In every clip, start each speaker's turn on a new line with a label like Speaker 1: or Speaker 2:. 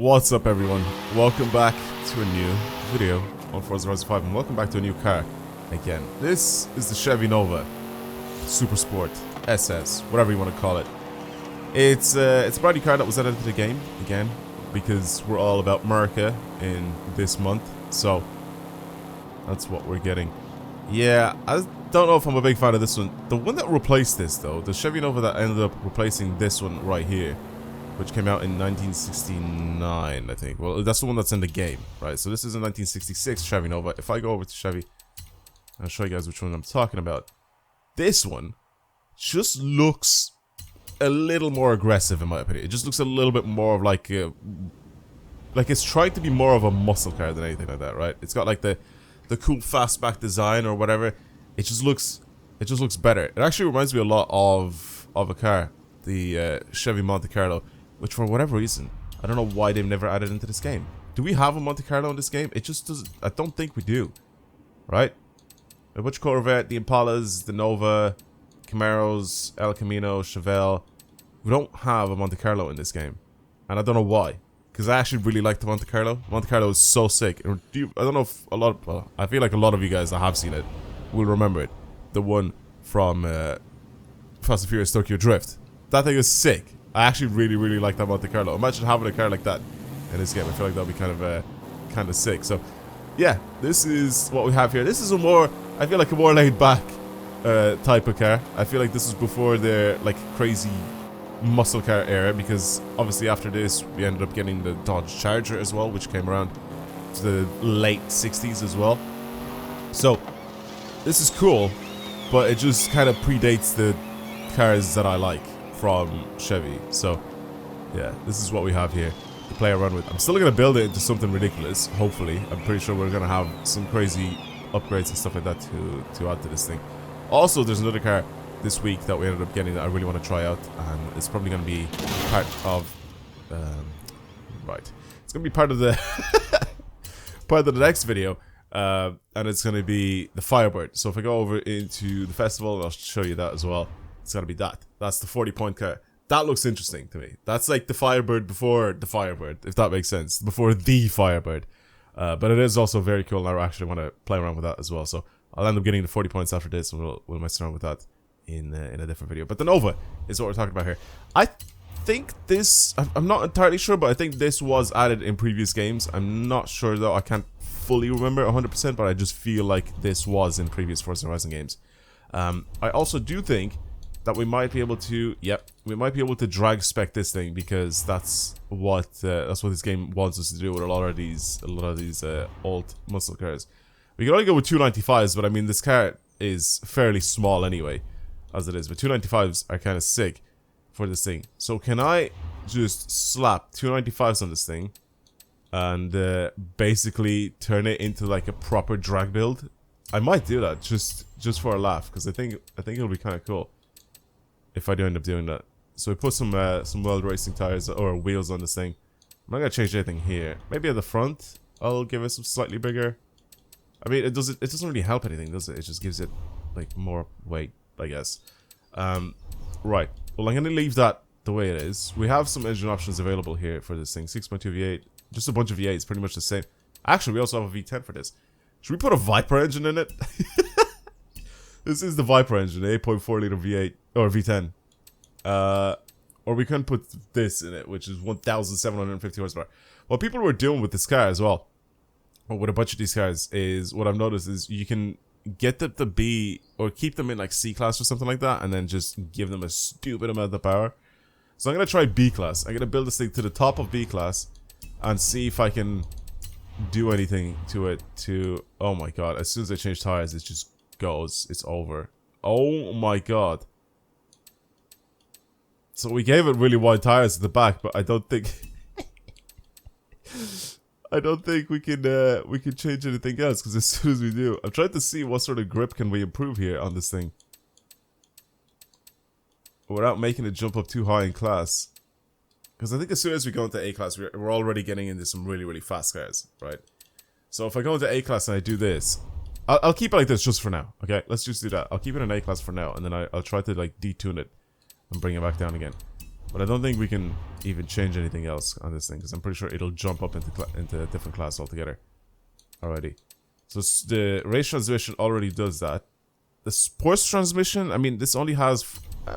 Speaker 1: What's up, everyone? Welcome back to a new video on Forza 5, and welcome back to a new car again. This is the Chevy Nova Super Sport SS, whatever you want to call it. It's a brand new car that was added to the game again because we're all about America in this month, so that's what we're getting. Yeah, I don't know if I'm a big fan of this one. The one that replaced this, though, the Chevy Nova that ended up replacing this one right here, which came out in 1969, I think. Well, that's the one that's in the game, right? So this is a 1966 Chevy Nova. If I go over to Chevy, I'll show you guys which one I'm talking about. This one just looks a little more aggressive, in my opinion. It just looks a little bit more of like it's trying to be more of a muscle car than anything like that, right? It's got like the cool fastback design or whatever. It just looks better. It actually reminds me a lot of a car, the Chevy Monte Carlo, which for whatever reason, I don't know why they've never added into this game. Do we have a Monte Carlo in this game? It just doesn't. I don't think we do. Right? A bunch of Corvette, the Impalas, the Nova, Camaros, El Camino, Chevelle. We don't have a Monte Carlo in this game. And I don't know why. Because I actually really like the Monte Carlo. Monte Carlo is so sick. I don't know if well, I feel like a lot of you guys that have seen it will remember it. The one from Fast and Furious Tokyo Drift. That thing is sick. I actually really like that Monte Carlo. Imagine having a car like that in this game. I feel like that'd be kind of sick. So, yeah, this is what we have here. This is I feel like a more laid back type of car. I feel like this is before their like crazy muscle car era, because obviously after this we ended up getting the Dodge Charger as well, which came around to the late 60s as well. So, this is cool, but it just kind of predates the cars that I like from Chevy. So yeah, this is what we have here to play around with. I'm still gonna build it into something ridiculous, hopefully. I'm pretty sure we're gonna have some crazy upgrades and stuff like that to add to this thing. Also, there's another car this week that we ended up getting that I really want to try out, and it's probably gonna be part of it's gonna be part of the part of the next video, and it's gonna be the Firebird. So if I go over into the festival, I'll show you that as well. It's gotta be that. That's the 40-point car. That looks interesting to me. That's like the Firebird before the Firebird, if that makes sense. Before the Firebird. But it is also very cool, and I actually want to play around with that as well. So I'll end up getting the 40 points after this, and we'll mess around with that in a different video. But the Nova is what we're talking about here. I think this, I'm not entirely sure, but I think this was added in previous games. I'm not sure though. I can't fully remember 100%, but I just feel like this was in previous Forza Horizon games. I also do think that we might be able to, we might be able to drag spec this thing, because that's what this game wants us to do with a lot of these old muscle cars. We can only go with 295s, but I mean this car is fairly small anyway, as it is. But 295s are kind of sick for this thing. So can I just slap 295s on this thing and basically turn it into like a proper drag build? I might do that just for a laugh, because I think it'll be kind of cool if I do end up doing that. So we put some World Racing tires or wheels on this thing. I'm not gonna change anything here. Maybe at the front I'll give it some slightly bigger. I mean, it doesn't really help anything, does it? It just gives it like more weight, I guess. Right. Well, I'm gonna leave that the way it is. We have some engine options available here for this thing. 6.2 V8, just a bunch of V8s, pretty much the same. Actually, we also have a V10 for this. Should we put a Viper engine in it? This is the Viper engine, 8.4 liter V8 or V10. Or we can put this in it, which is 1,750 horsepower. What people were doing with this car as well, or with a bunch of these cars, is what I've noticed is you can get them to be, or keep them in like C class or something like that, and then just give them a stupid amount of power. So I'm gonna try B class. I'm gonna build this thing to the top of B class and see if I can do anything to it. Oh my god! As soon as I change tires, it just goes. It's over. Oh my god! So we gave it really wide tires at the back, but I don't think we can change anything else, because as soon as we do, I'm trying to see what sort of grip can we improve here on this thing without making it jump up too high in class. Because I think as soon as we go into A class, we're already getting into some really fast cars, right? So if I go into A class and I do this, I'll keep it like this just for now. Okay, let's just do that. I'll keep it in A class for now, and then I'll try to like detune it and bring it back down again. But I don't think we can even change anything else on this thing, because I'm pretty sure it'll jump up into a different class altogether. Alrighty. So the race transmission already does that. The sports transmission, I mean, this only has...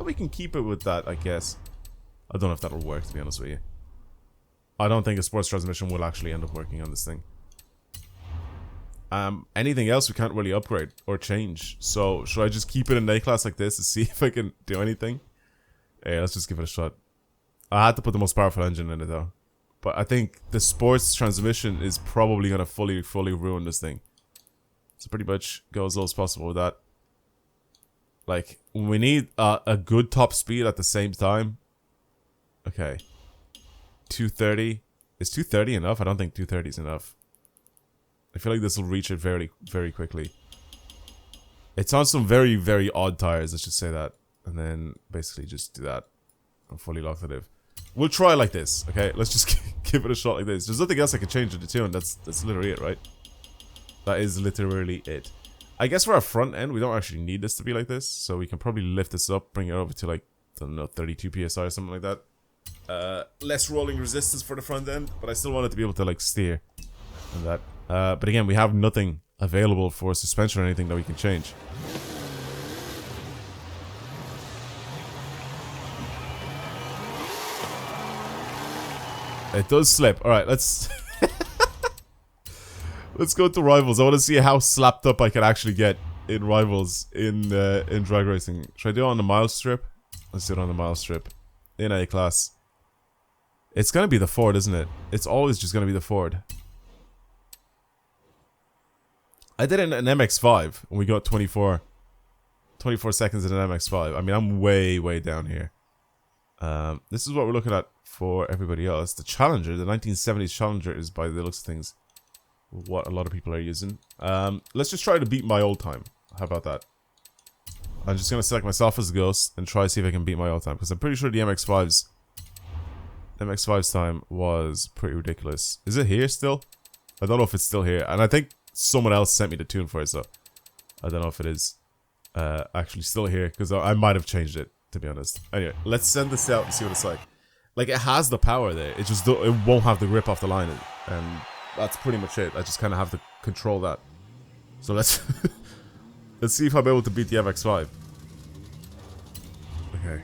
Speaker 1: we can keep it with that, I guess. I don't know if that'll work, to be honest with you. I don't think a sports transmission will actually end up working on this thing. Anything else we can't really upgrade or change. So, should I just keep it in A class like this to see if I can do anything? Yeah, let's just give it a shot. I had to put the most powerful engine in it, though. But I think the sports transmission is probably going to fully ruin this thing. So pretty much go as low as possible with that. Like, we need a good top speed at the same time. Okay. 230. Is 230 enough? I don't think 230 is enough. I feel like this will reach it very quickly. It's on some very odd tires, let's just say that. And then basically just do that. I'm fully locked it. We'll try like this, okay? Let's just give it a shot like this. There's nothing else I can change in the tune. That's literally it, right? That is literally it. I guess for our front end, we don't actually need this to be like this. So we can probably lift this up, bring it over to like, I don't know, 32 PSI or something like that. Less rolling resistance for the front end, but I still want it to be able to like steer and that. But again, we have nothing available for suspension or anything that we can change. It does slip. Alright, let's... let's go to Rivals. I want to see how slapped up I can actually get in Rivals in drag racing. Should I do it on the mile strip? Let's do it on the mile strip. In A class. It's going to be the Ford, isn't it? It's always just going to be the Ford. I did it in an MX-5 and we got 24 seconds in an MX-5. I mean, I'm way down here. This is what we're looking at for everybody else. The Challenger, the 1970s Challenger is, by the looks of things, what a lot of people are using. Let's just try to beat my old time. How about that? I'm just going to select myself as a ghost and try to see if I can beat my old time. Because I'm pretty sure the MX-5's time was pretty ridiculous. Is it here still? I don't know if it's still here. And I think someone else sent me the tune for it, so I don't know if it is actually still here. Because I might have changed it, to be honest. Anyway, let's send this out and see what it's like. Like, it has the power there. It just it won't have the grip off the line. And that's pretty much it. I just kind of have to control that. So let's... let's see if I'm able to beat the MX-5. Okay.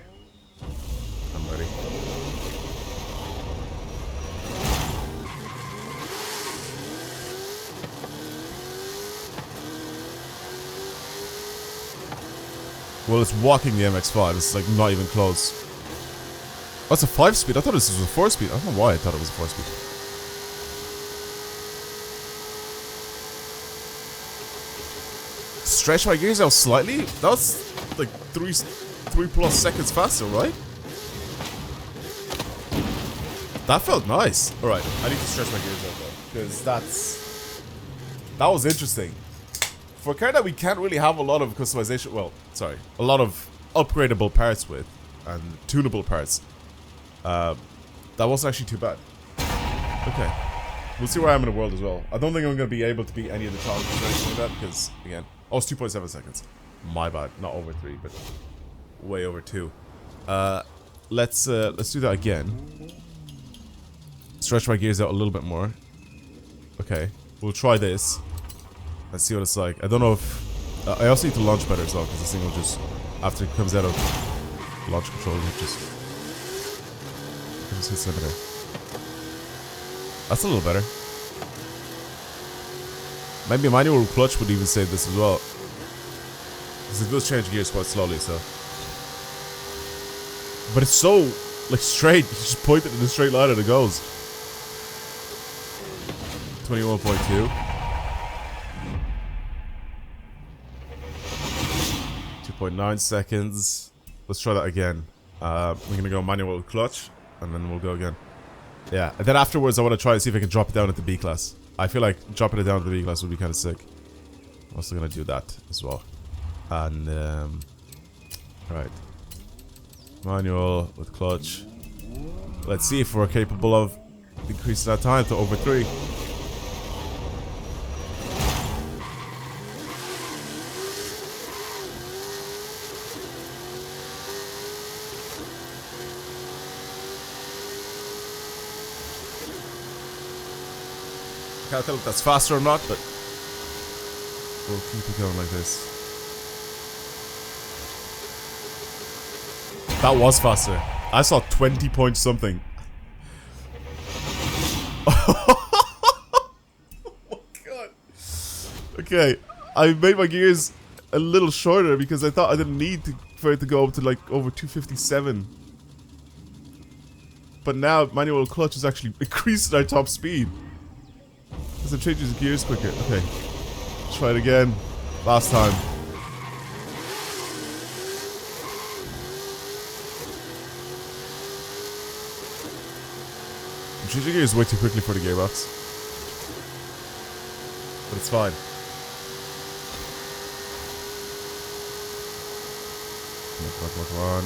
Speaker 1: I'm ready. Well, it's walking the MX-5. It's like not even close. Oh, it's a 5-speed. I thought this was a 4-speed. I don't know why I thought it was a 4-speed. Stretch my gears out slightly? That's like 3+ seconds faster, right? That felt nice. Alright, I need to stretch my gears out though. Because that was interesting. For a car that we can't really have a lot of customization, well, sorry, a lot of upgradable parts with, and tunable parts, that wasn't actually too bad. Okay, we'll see where I am in the world as well. I don't think I'm going to be able to beat any of the challenges or anything like that, because, again, oh, it's 2.7 seconds. My bad, not over 3, but way over 2. Let's do that again. Stretch my gears out a little bit more. Okay, we'll try this. Let's see what it's like. I don't know if... I also need to launch better as well, because this thing will just... After it comes out of launch control, it just hits over there. That's a little better. Maybe a manual clutch would even save this as well. Because it does change gears quite slowly, so... But it's so, like, straight. You just point it in a straight line and it goes. 21.2. 2.9 seconds. Let's try that again. We're gonna go manual clutch, and then we'll go again. Yeah, and then afterwards I want to try to see if I can drop it down into B class. I feel like dropping it down to B class would be kind of sick. I'm also gonna do that as well. And right, manual with clutch. Let's see if we're capable of increasing that time to over 3. Can't tell if that's faster or not, but we'll keep it going like this. That was faster. I saw 20 point something. Oh my god. Okay, I made my gears a little shorter because I thought I didn't need for it to go up to like over 257. But now manual clutch is actually increasing our top speed. Because it changes gears quicker. Okay. Let's try it again. Last time. I'm changing gears way too quickly for the gearbox. But it's fine. Come on.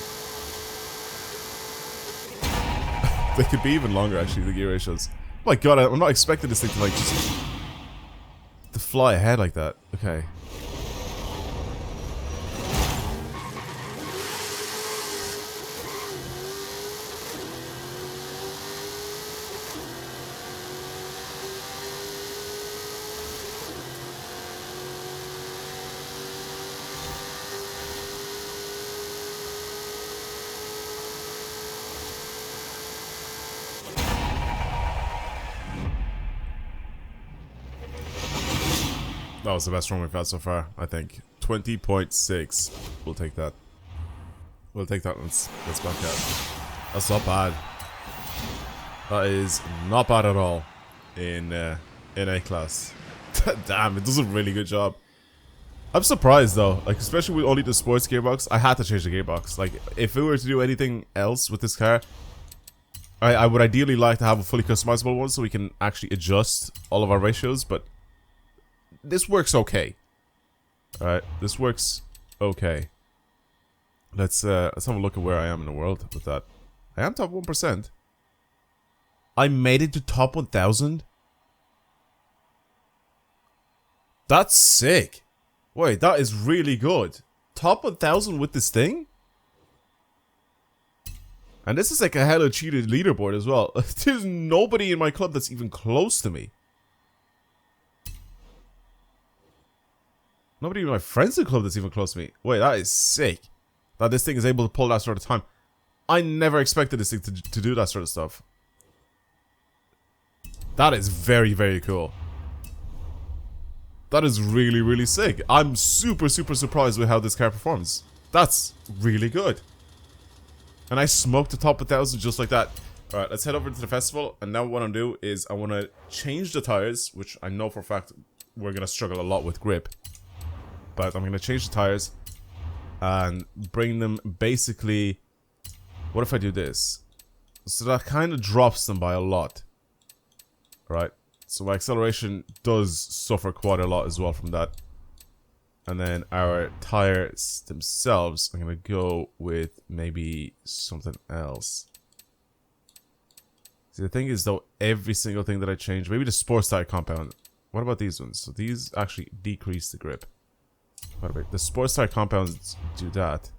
Speaker 1: They could be even longer, actually, the gear ratios. Oh my god, I'm not expecting this thing to, like, just... to fly ahead like that. Okay. That was the best run we've had so far, I think. 20.6. We'll take that. We'll take that. Let's back out. That's not bad. That is not bad at all in A class. Damn, it does a really good job. I'm surprised though, like especially with only the sports gearbox. I had to change the gearbox. Like if we were to do anything else with this car, I would ideally like to have a fully customizable one so we can actually adjust all of our ratios, but this works okay. Alright, this works okay. Let's have a look at where I am in the world with that. I am top 1%. I made it to top 1000. That's sick. Wait, that is really good. Top 1000 with this thing? And this is like a hella cheated leaderboard as well. There's nobody in my club that's even close to me. Nobody in my friends in the club that's even close to me. Wait, that is sick. That this thing is able to pull that sort of time. I never expected this thing to do that sort of stuff. That is very, very cool. That is really, really sick. I'm super, super surprised with how this car performs. That's really good. And I smoked the top 1000 just like that. Alright, let's head over to the festival. And now what I'm going to do is I want to change the tires, which I know for a fact we're going to struggle a lot with grip. But I'm going to change the tires and bring them basically... What if I do this? So that kind of drops them by a lot. Right? So my acceleration does suffer quite a lot as well from that. And then our tires themselves, I'm going to go with maybe something else. See, the thing is though, every single thing that I change, maybe the sports tire compound. What about these ones? So these actually decrease the grip. By the way, the sports tire compounds do that.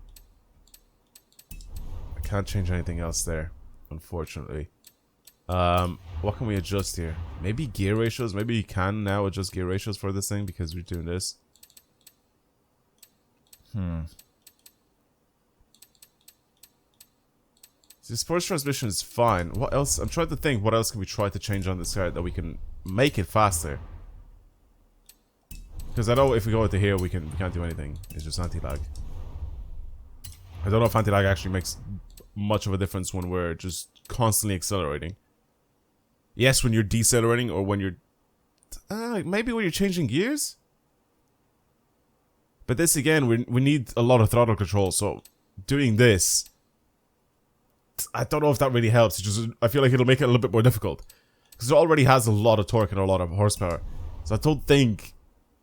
Speaker 1: I can't change anything else there, unfortunately. What can we adjust here? Maybe gear ratios. Maybe you can now adjust gear ratios for this thing because we're doing this. See, the sports transmission is fine. What else? I'm trying to think. What else can we try to change on this car that we can make it faster? Because I know if we go into here, we can't do anything. It's just anti-lag. I don't know if anti-lag actually makes much of a difference when we're just constantly accelerating. Yes, when you're decelerating or when you're... maybe when you're changing gears? But this again, we need a lot of throttle control, so doing this... I don't know if that really helps. It's just, I feel like it'll make it a little bit more difficult. Because it already has a lot of torque and a lot of horsepower. So I don't think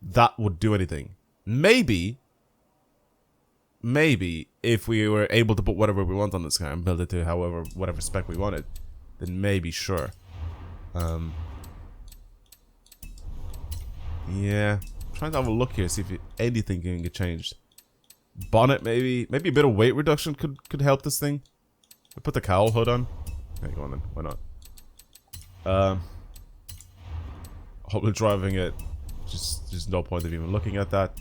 Speaker 1: that would do anything. Maybe if we were able to put whatever we want on this car and build it to whatever spec we wanted, then maybe sure. Yeah, I'm trying to have a look here, see if anything can get changed. Bonnet maybe a bit of weight reduction could help this thing. I put the cowl hood on. Okay, go on then. Why not? While driving it, just no point of even looking at that.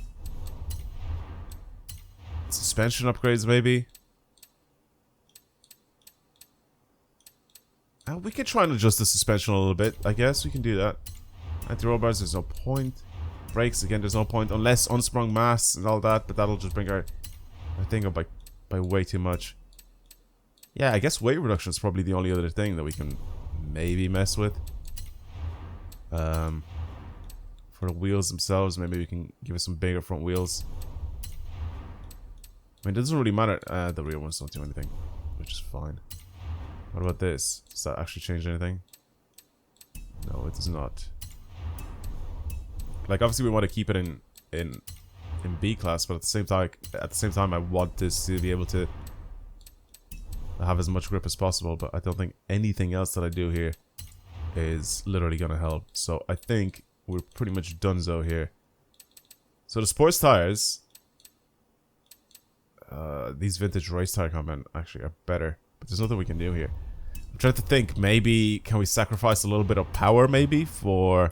Speaker 1: Suspension upgrades, maybe. We can try and adjust the suspension a little bit. I guess we can do that. Anti-roll bars, there's no point. Brakes, again, there's no point. Unless unsprung mass and all that, but that'll just bring our thing up by way too much. Yeah, I guess weight reduction is probably the only other thing that we can maybe mess with. For the wheels themselves, maybe we can give it some bigger front wheels. I mean, it doesn't really matter. The rear ones don't do anything, which is fine. What about this? Does that actually change anything? No, it does not. Like, obviously, we want to keep it in B class, but at the same time, I want this to be able to have as much grip as possible. But I don't think anything else that I do here is literally gonna help. So I think we're pretty much donezo here. So the sports tires, these vintage race tire compound actually are better, but there's nothing we can do here. I'm trying to think, maybe can we sacrifice a little bit of power maybe for,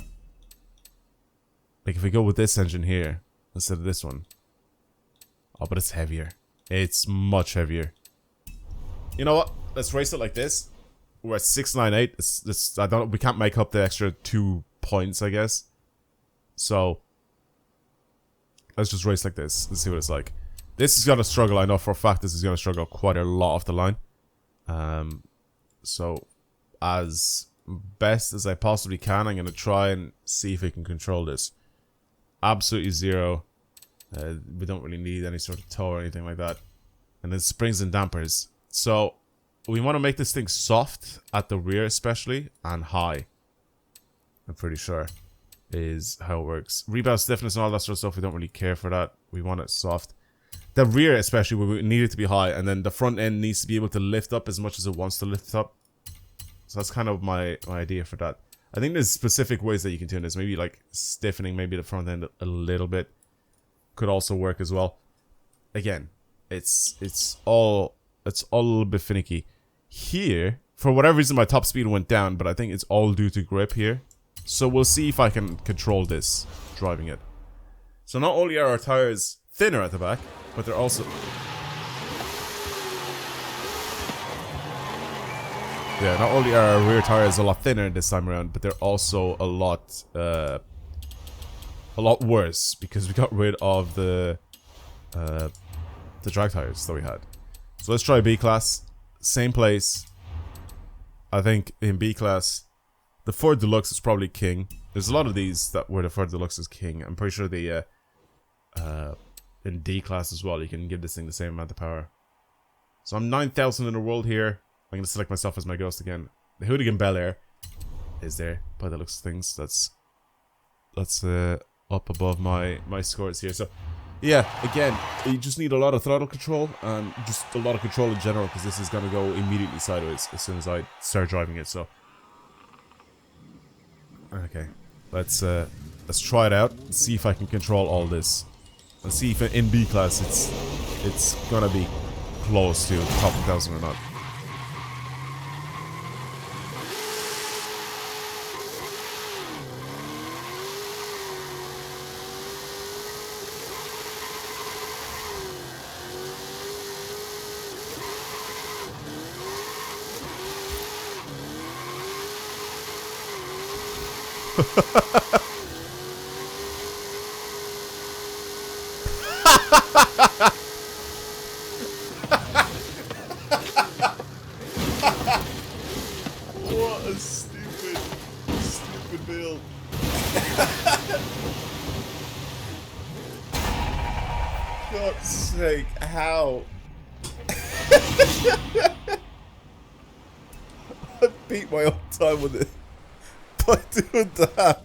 Speaker 1: like, if we go with this engine here instead of this one. Oh, but it's heavier. It's much heavier. You know what? Let's race it like this. We're at 698. We can't make up the extra 2 points, I guess. So let's just race like this and see what it's like. This is gonna struggle. I know for a fact this is gonna struggle quite a lot off the line. So as best as I possibly can, I'm gonna try and see if we can control this. Absolutely zero. We don't really need any sort of tow or anything like that. And then springs and dampers. So we want to make this thing soft at the rear especially, and high. I'm pretty sure is how it works. Rebound stiffness and all that sort of stuff, we don't really care for that. We want it soft. The rear especially, we need it to be high, and then the front end needs to be able to lift up as much as it wants to lift up. So that's kind of my idea for that. I think there's specific ways that you can tune this. Maybe like stiffening maybe the front end a little bit could also work as well. Again, it's all a little bit finicky. Here, for whatever reason, my top speed went down, but I think it's all due to grip here. So we'll see if I can control this driving it. So not only are our tires thinner at the back, but they're also... Yeah, not only are our rear tires a lot thinner this time around, but they're also a lot worse because we got rid of the drag tires that we had. So let's try B class. Same place. I think in B class, the Ford Deluxe is probably king. There's a lot of these where the Ford Deluxe is king. I'm pretty sure the in D class as well, you can give this thing the same amount of power. So I'm 9,000 in the world here. I'm going to select myself as my ghost again. The Hooligan Bel Air is there by the looks of things. That's up above my scores here. So yeah, again, you just need a lot of throttle control and just a lot of control in general, because this is going to go immediately sideways as soon as I start driving it. So okay, let's try it out and see if I can control all this, and see if in B class it's gonna be close to top 1,000 or not. What a stupid build. God's sake, how? I beat my own time with it by doing that.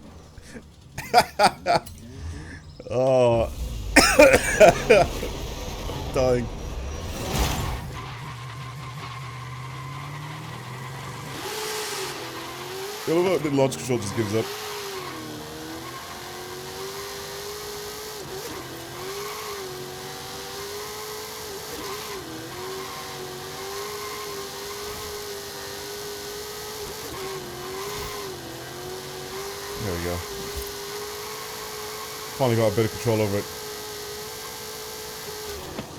Speaker 1: Oh. I'm dying. What about the launch control just gives up? There we go. Finally got a bit of control over it.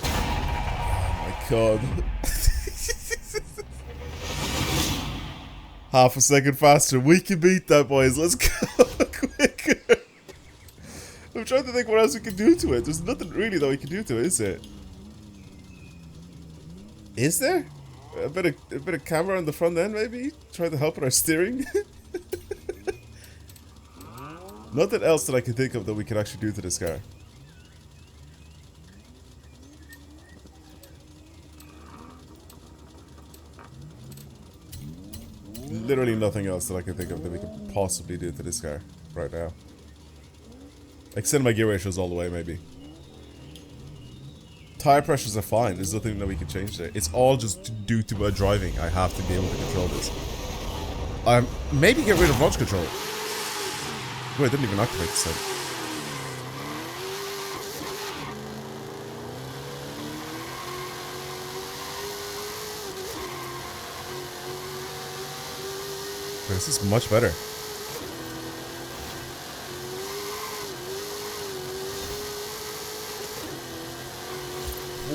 Speaker 1: Oh my god. Half a second faster. We can beat that, boys. Let's go quicker. I'm trying to think what else we can do to it. There's nothing really that we can do to it, is there? Is there? A bit of camera on the front end, maybe? Try to help with our steering? Nothing else that I can think of that we can actually do to this car. Literally nothing else that I can think of that we can possibly do to this car right now. Extend my gear ratios all the way, maybe. Tire pressures are fine. There's nothing that we can change there. It's all just due to my driving. I have to be able to control this. Maybe get rid of launch control. Wait, I didn't even activate this thing. This is much better.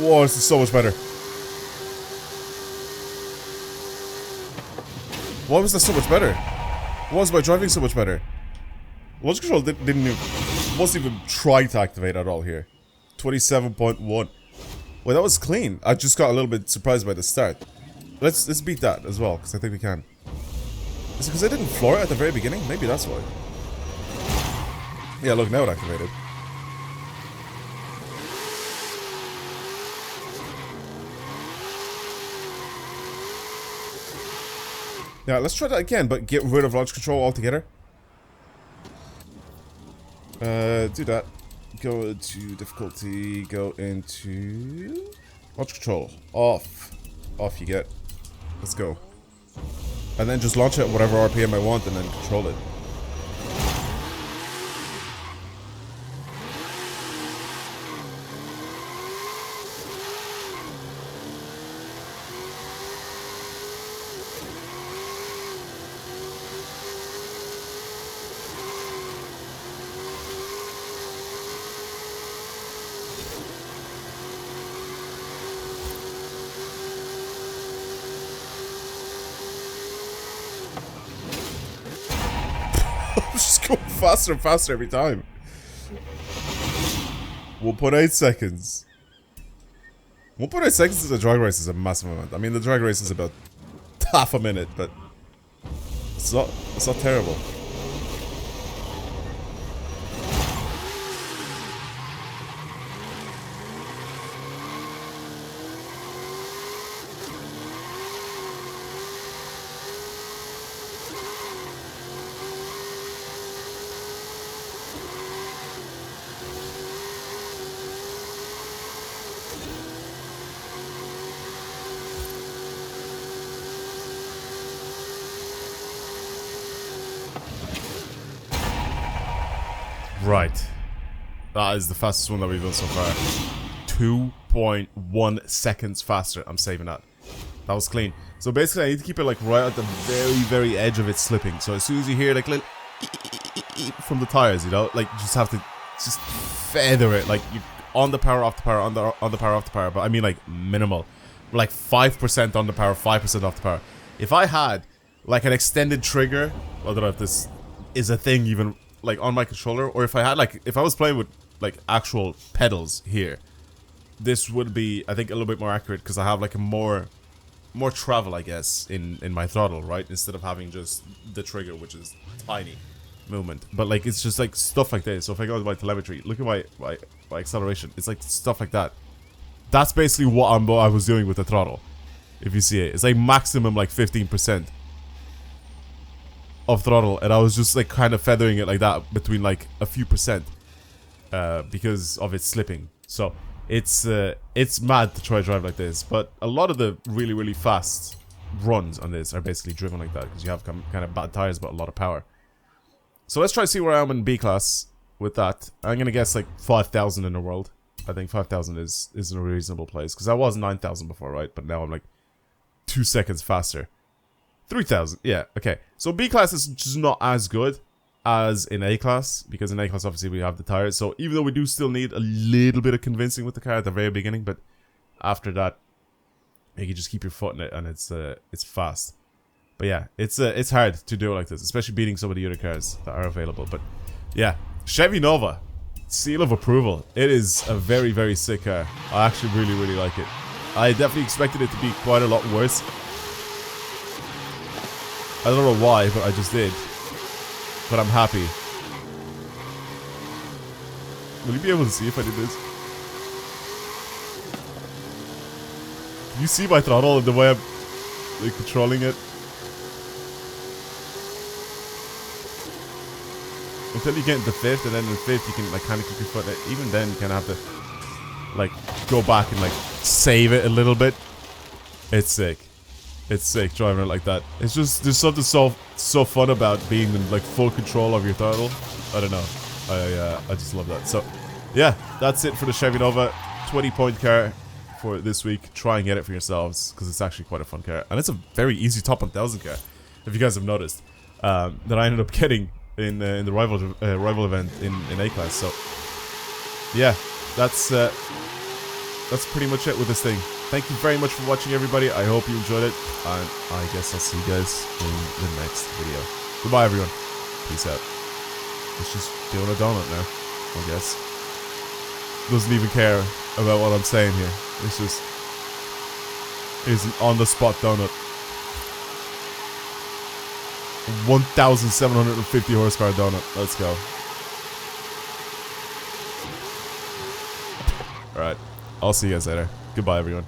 Speaker 1: Whoa, this is so much better. Why was that so much better? Why was my driving so much better? Launch control wasn't even trying to activate at all here. 27.1. Well, that was clean. I just got a little bit surprised by the start. Let's beat that as well, because I think we can. Is it because I didn't floor it at the very beginning? Maybe that's why. Yeah, look, now it activated. Yeah, let's try that again, but get rid of launch control altogether. Do that. Go to difficulty, go into launch control. Off. Off you get. Let's go. And then just launch it at whatever RPM I want and then control it. Just going faster and faster every time. 1.8 seconds. 1.8 seconds in the drag race is a massive amount. I mean, the drag race is about half a minute, but it's not terrible. Right. That is the fastest one that we've done so far. 2.1 seconds faster. I'm saving that. That was clean. So basically, I need to keep it like right at the very, very edge of it slipping. So as soon as you hear like little from the tires, you know, like you just have to just feather it. Like you on the power, off the power, on the power, off the power. But I mean like minimal, like 5% on the power, 5% off the power. If I had like an extended trigger, I don't know if this is a thing even. Like on my controller, or if I had like if I was playing with like actual pedals here, this would be I think a little bit more accurate because I have like a more travel I guess in my throttle, right, instead of having just the trigger which is tiny movement. But like it's just like stuff like this. So if I go to my telemetry, look at my acceleration, it's like stuff like that. That's basically what I was doing with the throttle. If you see it, it's like maximum like 15% of throttle, and I was just like kind of feathering it like that between like a few percent because of it slipping. So it's mad to try to drive like this, but a lot of the really fast runs on this are basically driven like that because you have kind of bad tires but a lot of power. So let's try to see where I am in B class with that. I'm gonna guess like 5,000 in the world. I think 5,000 is a reasonable place because I was 9,000 before, right? But now I'm like 2 seconds faster. 3,000, yeah, okay. So B class is just not as good as in A-Class, because in A-Class obviously we have the tires, so even though we do still need a little bit of convincing with the car at the very beginning, but after that, you can just keep your foot in it and it's fast. But yeah, it's hard to do it like this, especially beating some of the other cars that are available. But yeah, Chevy Nova, seal of approval. It is a very, very sick car. I actually really, really like it. I definitely expected it to be quite a lot worse. I don't know why, but I just did. But I'm happy. Will you be able to see if I did this? Can you see my throttle and the way I'm like, controlling it? Until you get into 5th, and then in 5th you can like kind of keep your foot in it. Even then you kind of have to like go back and like save it a little bit. It's sick. It's sick driving it like that. It's just, there's something so fun about being in like full control of your throttle. I don't know. I just love that. So yeah, that's it for the Chevy Nova 20-point car for this week. Try and get it for yourselves because it's actually quite a fun car, and it's a very easy top 1000 car. If you guys have noticed, that I ended up getting in the rival event in A-Class. So yeah, that's pretty much it with this thing. Thank you very much for watching, everybody. I hope you enjoyed it, and I guess I'll see you guys in the next video. Goodbye, everyone. Peace out. It's just doing a donut now, I guess. Doesn't even care about what I'm saying here. It's just, it's an on-the-spot donut. 1,750 horsepower donut. Let's go. Alright. I'll see you guys later. Goodbye, everyone.